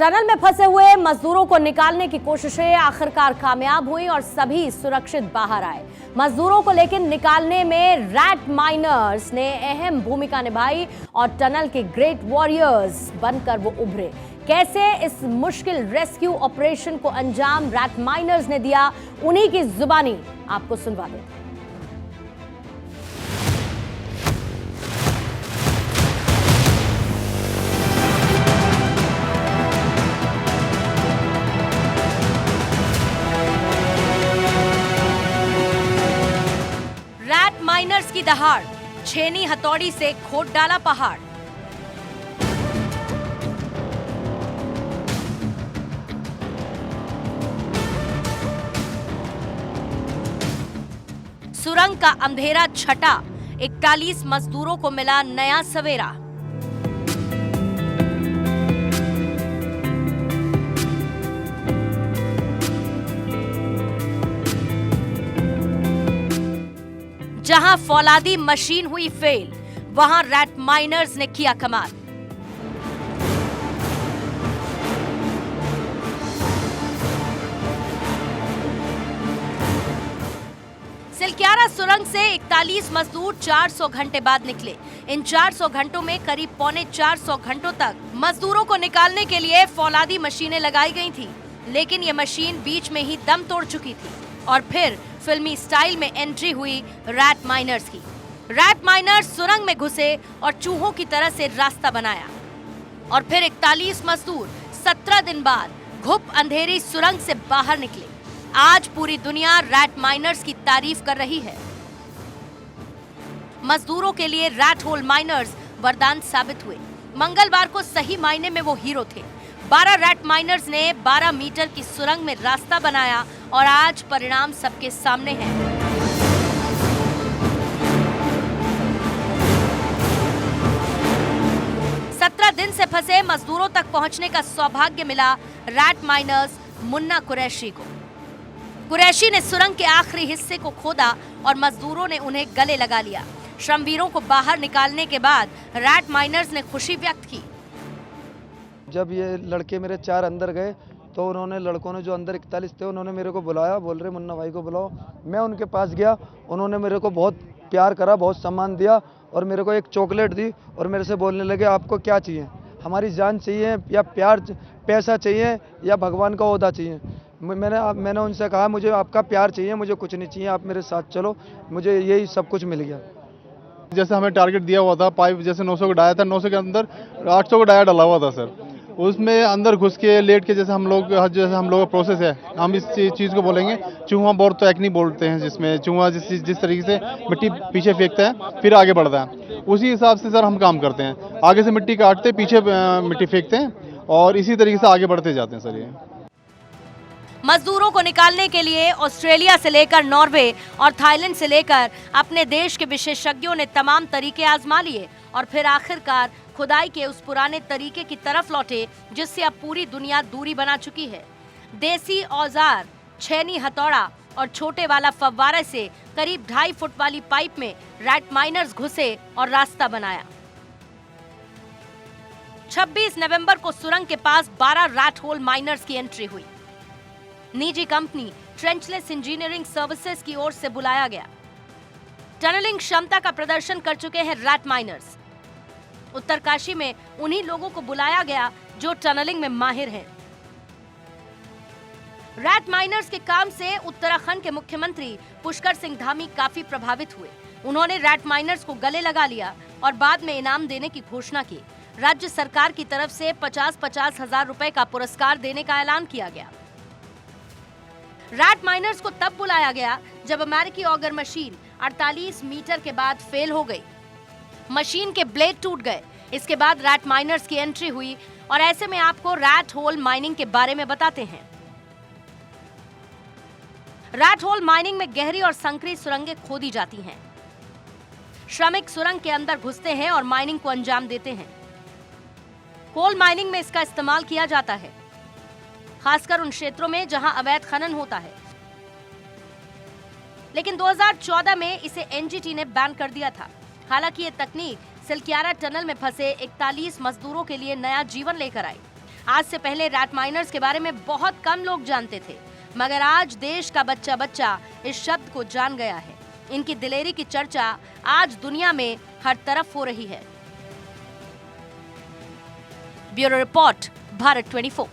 Tunnel में फंसे हुए मजदूरों को निकालने की कोशिशें आखिरकार कामयाब हुई और सभी सुरक्षित बाहर आए। मजदूरों को लेकर निकालने में रैट माइनर्स ने अहम भूमिका निभाई और टनल के ग्रेट वॉरियर्स बनकर वो उभरे। कैसे इस मुश्किल रेस्क्यू ऑपरेशन को अंजाम रैट माइनर्स ने दिया, उन्हीं की जुबानी आपको सुनवा देते हैं। रैट माइनर्स की दहाड़, छेनी हथौड़ी से खोद डाला पहाड़। सुरंग का अंधेरा छटा, 41 मजदूरों को मिला नया सवेरा। जहां फौलादी मशीन हुई फेल, वहां रैट माइनर्स ने किया कमाल। सिलक्यारा सुरंग से 41 मजदूर 400 घंटे बाद निकले। इन 400 घंटों में करीब 325 घंटों तक मजदूरों को निकालने के लिए फौलादी मशीनें लगाई गई थी, लेकिन ये मशीन बीच में ही दम तोड़ चुकी थी और फिर फिल्मी स्टाइल में एंट्री हुई रैट माइनर्स की। रैट माइनर्स सुरंग में घुसे और चूहों की तरह से रास्ता बनाया और फिर 41 मजदूर 17 दिन बाद घुप अंधेरी सुरंग से बाहर निकले। आज पूरी दुनिया रैट माइनर्स की तारीफ कर रही है। मजदूरों के लिए रैट होल माइनर्स वरदान साबित हुए। मंगलवार को सही मायने में वो हीरो थे। 12 रैट माइनर्स ने 12 मीटर की सुरंग में रास्ता बनाया और आज परिणाम सबके सामने है। सत्रह दिन से फंसे मजदूरों तक पहुंचने का सौभाग्य मिला रैट माइनर्स मुन्ना कुरैशी को। कुरैशी ने सुरंग के आखिरी हिस्से को खोदा और मजदूरों ने उन्हें गले लगा लिया। श्रमवीरों को बाहर निकालने के बाद रैट माइनर्स ने खुशी व्यक्त की। जब ये लड़के मेरे 4 अंदर गए तो उन्होंने लड़कों ने जो अंदर 41 थे उन्होंने मेरे को बुलाया, बोल रहे मुन्ना भाई को बुलाओ। मैं उनके पास गया, उन्होंने मेरे को बहुत प्यार करा, बहुत सम्मान दिया और मेरे को एक चॉकलेट दी और मेरे से बोलने लगे आपको क्या चाहिए, हमारी जान चाहिए या प्यार, पैसा चाहिए या भगवान का ओहदा चाहिए। मैंने उनसे कहा मुझे आपका प्यार चाहिए, मुझे कुछ नहीं चाहिए, आप मेरे साथ चलो। मुझे यही सब कुछ मिल गया। जैसे हमें टारगेट दिया हुआ था, पाइप जैसे 900 का डाया था, 900 के अंदर 800 का डाया डाला हुआ था सर। उसमें अंदर घुस के लेट के जैसे हम लोग का प्रोसेस है, हम इस चीज़ को बोलेंगे चूहा बोर तो एक्नी बोलते हैं, जिसमें चूहा जिस तरीके से मिट्टी पीछे फेंकता है फिर आगे बढ़ता है, उसी हिसाब से सर हम काम करते हैं। आगे से मिट्टी काटते, पीछे मिट्टी फेंकते हैं और इसी तरीके से आगे बढ़ते जाते हैं सर। ये मजदूरों को निकालने के लिए ऑस्ट्रेलिया से लेकर नॉर्वे और थाईलैंड से लेकर अपने देश के विशेषज्ञों ने तमाम तरीके आजमा लिए और फिर आखिरकार खुदाई के उस पुराने तरीके की तरफ लौटे जिससे अब पूरी दुनिया दूरी बना चुकी है। देसी औजार, छेनी हथौड़ा और छोटे वाला फव्वारे से करीब 2.5 फुट वाली पाइप में रैट माइनर्स घुसे और रास्ता बनाया। 26 नवंबर को सुरंग के पास 12 रैट होल माइनर्स की एंट्री हुई। निजी कंपनी ट्रेंचलेस इंजीनियरिंग सर्विसेज की ओर से बुलाया गया। टनलिंग क्षमता का प्रदर्शन कर चुके हैं रैट माइनर्स। उत्तरकाशी में उन्हीं लोगों को बुलाया गया जो टनलिंग में माहिर हैं। रैट माइनर्स के काम से उत्तराखंड के मुख्यमंत्री पुष्कर सिंह धामी काफी प्रभावित हुए। उन्होंने रैट माइनर्स को गले लगा लिया और बाद में इनाम देने की घोषणा की। राज्य सरकार की तरफ से 50-50 हजार रुपए का पुरस्कार देने का ऐलान किया गया। रैट माइनर्स को तब बुलाया गया जब अमेरिकी ऑगर मशीन 48 मीटर के बाद फेल हो गई। मशीन के ब्लेड टूट गए। इसके बाद रैट माइनर्स की एंट्री हुई और ऐसे में आपको रैट होल माइनिंग के बारे में बताते हैं। रैट होल माइनिंग में गहरी और संकरी सुरंगें खोदी जाती हैं। श्रमिक सुरंग के अंदर घुसते हैं और माइनिंग को अंजाम देते हैं। होल माइनिंग में इसका इस्तेमाल किया जाता है, खासकर उन क्षेत्रों में जहां अवैध खनन होता है। लेकिन 2014 में इसे एनजीटी ने बैन कर दिया था। हालांकि ये तकनीक सिलक्यारा टनल में फंसे 41 मजदूरों के लिए नया जीवन लेकर आई। आज से पहले रैट माइनर्स के बारे में बहुत कम लोग जानते थे, मगर आज देश का बच्चा बच्चा इस शब्द को जान गया है। इनकी दिलेरी की चर्चा आज दुनिया में हर तरफ हो रही है। Bureau report, Bharat 24।